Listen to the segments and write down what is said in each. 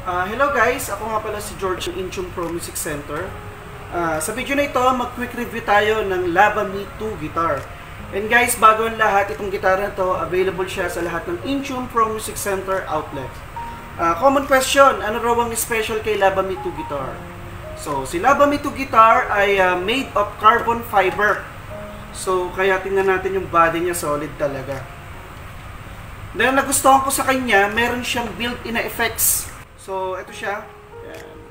Hello guys, ako nga pala si George ng Intune Pro Music Center. Sa video na ito, mag-quick review tayo ng Lava Me 2 guitar. And guys, bago ang lahat, itong guitar na to, available siya sa lahat ng Intune Pro Music Center outlet. Common question, ano raw ang special kay Lava Me 2 guitar? So, si Lava Me 2 guitar ay made of carbon fiber. So, kaya tingnan natin yung body niya, solid talaga. Dahil nagustuhan ko sa kanya, meron siyang built-in na effects. So, ito siya.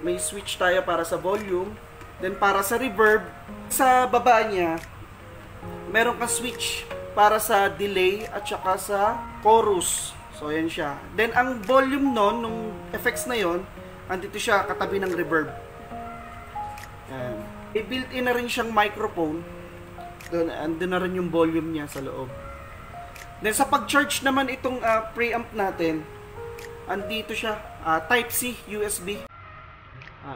May switch tayo para sa volume. Then, para sa reverb, sa baba niya, meron kang switch para sa delay at saka sa chorus. So, yan siya. Then, ang volume nun, nung effects na yon, andito siya, katabi ng reverb. Yan. Built-in na rin siyang microphone. Doon, andun na rin yung volume niya sa loob. Then, sa pag-charge naman itong preamp natin, andito siya, Type-C USB.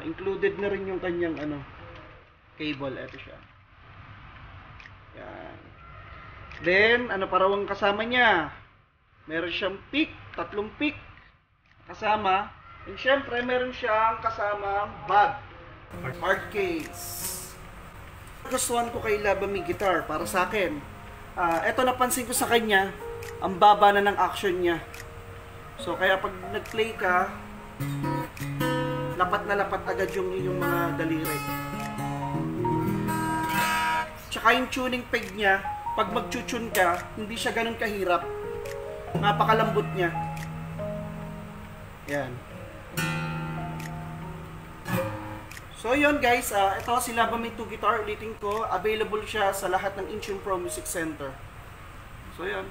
Included na rin yung kanyang cable. Ito siya. Yan. Then, ano pa raw ang kasama niya? Meron siyang pick, 3 pick kasama. And syempre, meron siyang kasamang bag, hard case. Gustuhan ko kay Lava Me guitar para sa akin. Ito napansin ko sa kanya, ang baba na ng action niya. So, kaya pag nag-play ka, lapat na lapat agad yung mga daliri. Tsaka yung tuning peg niya, pag mag-tune ka, hindi siya ganun kahirap. Napakalambot niya. Yan. So, yun guys, ito si Lava Me 2 guitar, ulitin ko, available siya sa lahat ng Intune Pro Music Center. So, yun.